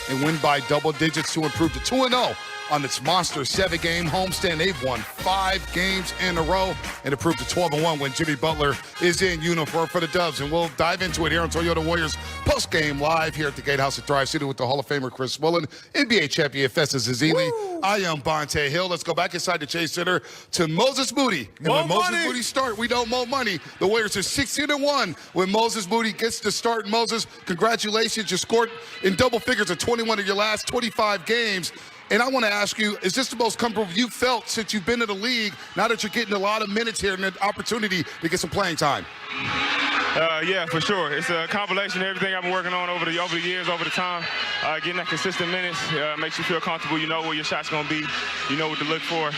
and win by double digits to improve to 2-0 on its monster 7-game homestand. They've won 5 games in a row and improved to 12-1 when Jimmy Butler is in uniform for the Dubs. And we'll dive into it here on Toyota Warriors post-game live here at the Gatehouse at Thrive City with the Hall of Famer Chris Woolen, NBA champion Festus Ezeli. I am Bonte Hill. Let's go back inside the Chase Center to Moses Moody. And when Moses Moody start, we know more money. The Warriors are 16-1 when Moses Moody gets to start. Moses, congratulations. You scored in double figures of 21 of your last 25 games. And I want to ask you, is this the most comfortable you've felt since you've been in the league, now that you're getting a lot of minutes here and an opportunity to get some playing time? Yeah, for sure. It's a compilation of everything I've been working on over the years, over the time. Getting that consistent minutes makes you feel comfortable. You know where your shot's going to be. You know what to look for.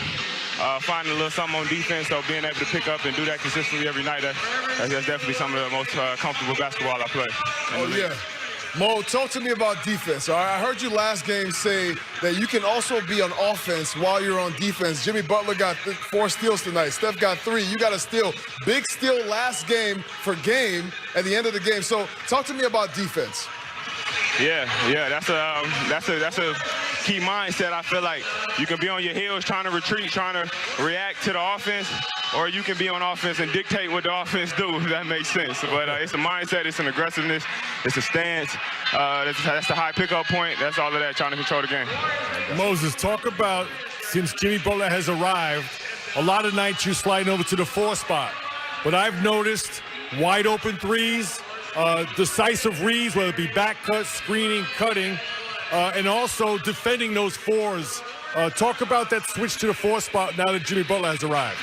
Finding a little something on defense, so being able to pick up and do that consistently every night, that's definitely some of the most comfortable basketball I play. Oh, yeah. Mo, talk to me about defense. All right? I heard you last game say that you can also be on offense while you're on defense. Jimmy Butler got 4 steals tonight. Steph got 3. You got a steal. Big steal last game for game at the end of the game. So talk to me about defense. Yeah, that's a key mindset. I feel like you can be on your heels trying to retreat, trying to react to the offense, or you can be on offense and dictate what the offense do, if that makes sense. But it's a mindset, it's an aggressiveness, it's a stance. That's the high pickup point. That's all of that, trying to control the game. Moses, talk about, since Jimmy Butler has arrived, a lot of nights you're sliding over to the 4 spot. But I've noticed wide open threes, decisive reads, whether it be back cuts, screening, cutting, and also defending those 4s. Talk about that switch to the 4 spot now that Jimmy Butler has arrived.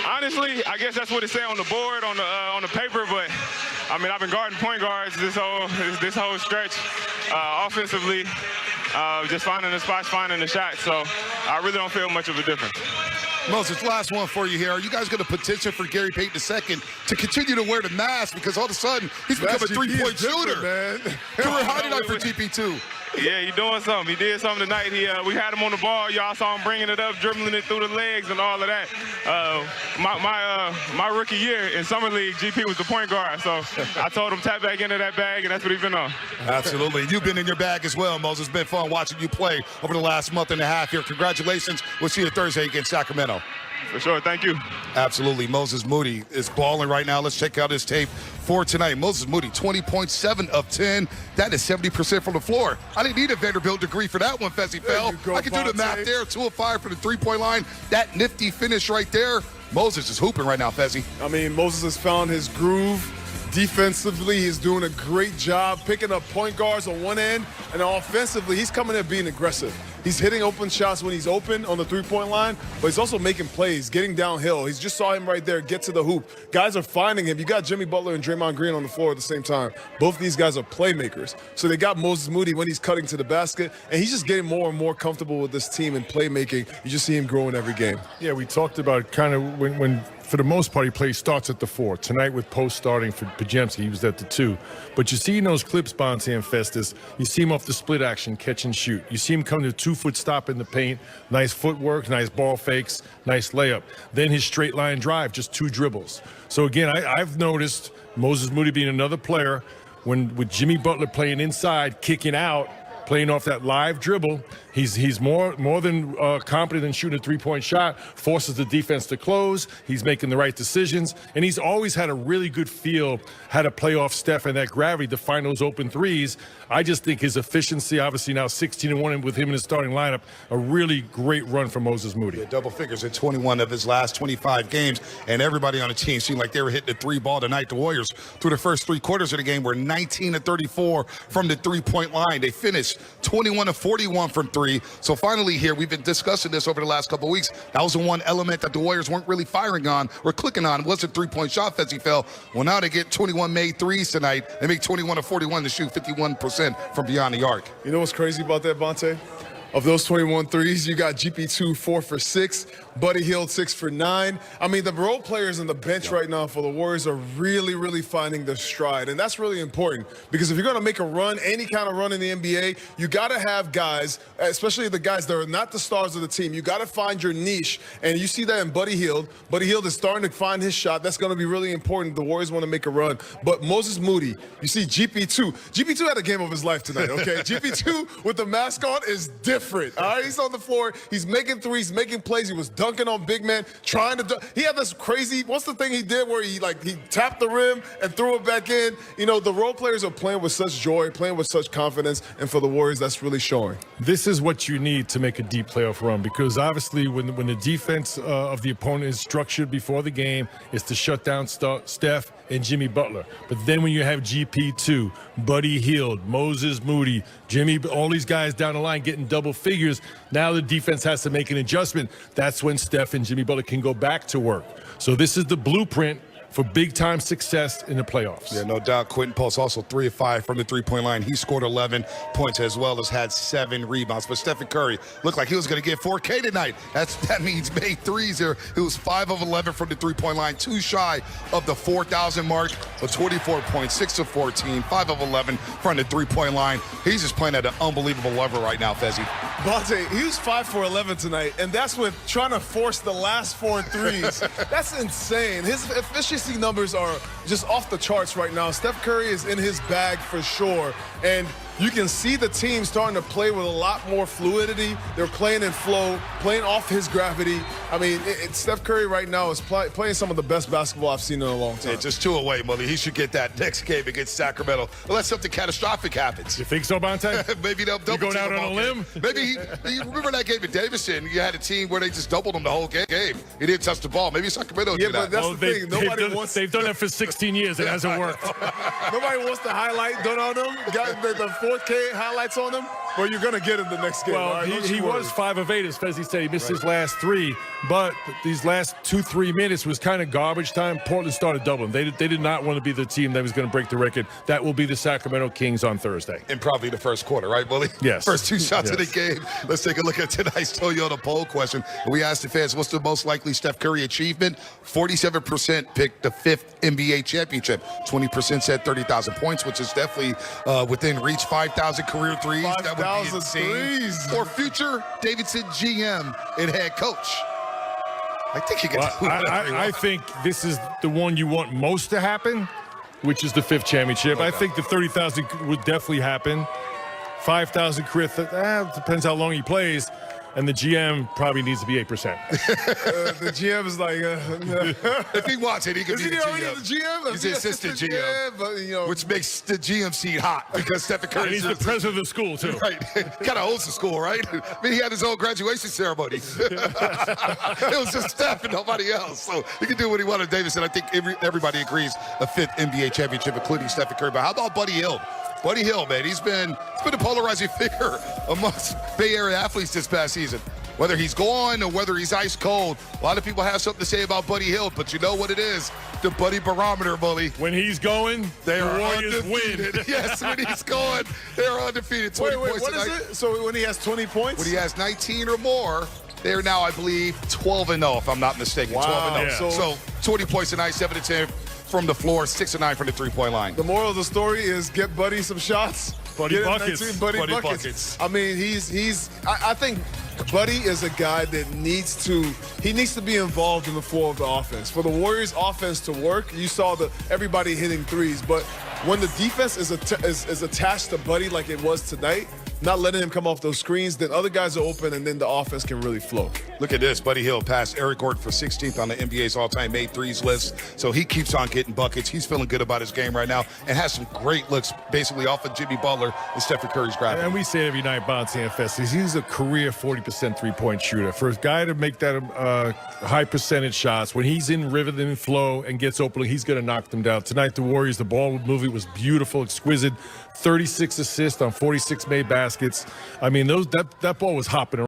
Honestly, I guess that's what it say on the board, on the paper, but I mean, I've been guarding point guards this whole stretch offensively, just finding the spots, finding the shots, so I really don't feel much of a difference. Moses, last one for you here. Are you guys going to petition for Gary Payton II to continue to wear the mask, because all of a sudden he's become a 3-point shooter, man? Career high tonight for GP2. Yeah, he's doing something. He did something tonight. We had him on the ball. Y'all saw him bringing it up, dribbling it through the legs and all of that. My rookie year in Summer League, GP was the point guard. So I told him tap back into that bag, and that's what he's been on. Absolutely. You've been in your bag as well, Moses. It's been fun watching you play over the last month and a half here. Congratulations. We'll see you Thursday against Sacramento. For sure. Thank you. Absolutely. Moses Moody is balling right now. Let's check out his tape for tonight. Moses Moody, 20.7 of 10. That is 70% from the floor. I didn't need a Vanderbilt degree for that one, Fezzi Fell. I can do the math there. 2 of 5 for the 3-point line. That nifty finish right there. Moses is hooping right now, Fezzi. I mean, Moses has found his groove. Defensively, he's doing a great job picking up point guards on one end, and offensively, he's coming in being aggressive. He's hitting open shots when he's open on the 3-point line, but he's also making plays, getting downhill. He just saw him right there get to the hoop. Guys are finding him. You got Jimmy Butler and Draymond Green on the floor at the same time. Both of these guys are playmakers. So they got Moses Moody when he's cutting to the basket, and he's just getting more and more comfortable with this team and playmaking. You just see him growing every game. Yeah, we talked about kind of when for the most part, he starts at the 4. Tonight with Post starting for Pajemski, he was at the 2. But you see in those clips, Bonte and Festus, you see him off the split action, catch and shoot. You see him come to a 2-foot stop in the paint, nice footwork, nice ball fakes, nice layup. Then his straight line drive, just 2 dribbles. So again, I've noticed Moses Moody being another player, with Jimmy Butler playing inside, kicking out, playing off that live dribble, he's more than competent in shooting a 3-point shot, forces the defense to close, he's making the right decisions, and he's always had a really good feel how to play off Steph and that gravity to find those open threes. I just think his efficiency, obviously now 16-1 with him in his starting lineup, a really great run for Moses Moody. Yeah, double figures in 21 of his last 25 games, and everybody on the team seemed like they were hitting the 3 ball tonight. The Warriors, through the first 3 quarters of the game, were 19-34 from the 3-point line. They finished 21-41 from 3. So finally here, we've been discussing this over the last couple of weeks. That was the one element that the Warriors weren't really firing on or clicking on. It was a 3-point shot, Fezzi Fell. Well, now they get 21 made threes tonight. They make 21-41 to shoot 51% from beyond the arc. You know what's crazy about that, Bonte? Of those 21 threes, you got GP2 4 for 6, Buddy Hield 6 for 9. I mean, the role players on the bench right now for the Warriors are really, really finding their stride, and that's really important because if you're going to make a run, any kind of run in the NBA, you got to have guys, especially the guys that are not the stars of the team. You got to find your niche, and you see that in Buddy Hield. Buddy Hield is starting to find his shot. That's going to be really important. The Warriors want to make a run, but Moses Moody, you see GP2. GP2 had a game of his life tonight. Okay, GP2 with the mask on is different. All right, he's on the floor. He's making threes, making plays. He was dunking on big men, trying to dunk. He had this crazy, what's the thing he did where he tapped the rim and threw it back in? You know, the role players are playing with such joy, playing with such confidence, and for the Warriors, that's really showing. This is what you need to make a deep playoff run because obviously when the defense of the opponent is structured before the game, it's to shut down Steph and Jimmy Butler. But then when you have GP2, Buddy Hield, Moses Moody, Jimmy, all these guys down the line getting double figures, now the defense has to make an adjustment. That's when Steph and Jimmy Butler can go back to work. So this is the blueprint for big-time success in the playoffs. Yeah, no doubt. Quentin Post also 3 of 5 from the three-point line. He scored 11 points as well as had 7 rebounds. But Stephen Curry looked like he was going to get 4K tonight. That means made threes there. He was 5 of 11 from the three-point line, 2 shy of the 4,000 mark, with 24 points, 6 of 14, 5 of 11 from the three-point line. He's just playing at an unbelievable level right now, Fezzi. Bonte, he was 5 for 11 tonight, and that's with trying to force the last 4 threes. That's insane. His efficiency numbers are just off the charts right now. Steph Curry is in his bag for sure, and you can see the team starting to play with a lot more fluidity. They're playing in flow, playing off his gravity. I mean, Steph Curry right now is playing some of the best basketball I've seen in a long time. Yeah, just 2 away, Mully. He should get that next game against Sacramento, unless something catastrophic happens. You think so, Bonte? Maybe they'll double you going out on a limb? Maybe you remember that game in Davison? You had a team where they just doubled him the whole game. He didn't touch the ball. Maybe Sacramento yeah, do but that. that's the thing. They've done that for 16 years. It hasn't worked. Nobody wants to highlight done on them. Got the 4K highlights on them. Well, you're going to get him the next game. Well, right? he was 5 of 8, as Fezzi said. He missed his last 3, but these last 2-3 minutes was kind of garbage time. Portland started doubling. They did not want to be the team that was going to break the record. That will be the Sacramento Kings on Thursday. In probably the first quarter, right, Willie? Yes. First 2 shots of the game. Let's take a look at tonight's Toyota poll question. We asked the fans, what's the most likely Steph Curry achievement? 47% picked the 5th NBA championship. 20% said 30,000 points, which is definitely within reach. 5,000 career threes. That would be insane. Threes. Or future Davidson GM and head coach. I think he can do it. I think this is the one you want most to happen, which is the 5th championship. I think the 30,000 would definitely happen. 5,000 career, depends how long he plays. And the GM probably needs to be 8%. The GM is like, if he wants it, he can be the GM. The GM? He's the assistant GM, yeah, but, you know, which makes the GM seat hot because Stephen Curry. And he's the president of the school too. Right, kind of owns the school, right? I mean, he had his own graduation ceremony. It was just Steph and nobody else, so he can do what he wanted. Davidson, I think everybody agrees, a 5th NBA championship, including Stephen Curry. But how about Buddy Hield? Buddy Hield, man, he's been a polarizing figure amongst Bay Area athletes this past season. Whether he's gone or whether he's ice cold, a lot of people have something to say about Buddy Hield, but you know what it is? The Buddy barometer, Bully. When he's going, They the are Warriors undefeated. win. Yes, when he's going, they're undefeated. 20 wait, points what is it? So when he has 20 points? When he has 19 or more, they are now, I believe, 12-0, if I'm not mistaken. Wow. 12-0. Yeah. So 20 points tonight, 7 to 10 from the floor, 6 to 9 from the three-point line. The moral of the story is get Buddy some shots. Buddy Get him buckets. 19 Buddy buckets. I mean, I think Buddy is a guy that needs to be involved in the flow of the offense. For the Warriors offense to work, you saw everybody hitting threes, but when the defense is attached to Buddy like it was tonight, not letting him come off those screens, then other guys are open and then the offense can really flow. Look at this. Buddy Hield passed Eric Gordon for 16th on the NBA's all-time made threes list. So he keeps on getting buckets. He's feeling good about his game right now and has some great looks basically off of Jimmy Butler and Stephen Curry's gravity. And we say it every night, Bonte and Festus, he's a career 40% three-point shooter. For a guy to make that high percentage shots, when he's in rhythm and flow and gets open, he's going to knock them down. Tonight, the Warriors, the ball movement was beautiful, exquisite. 36 assists on 46 made baskets. I mean, that ball was hopping around.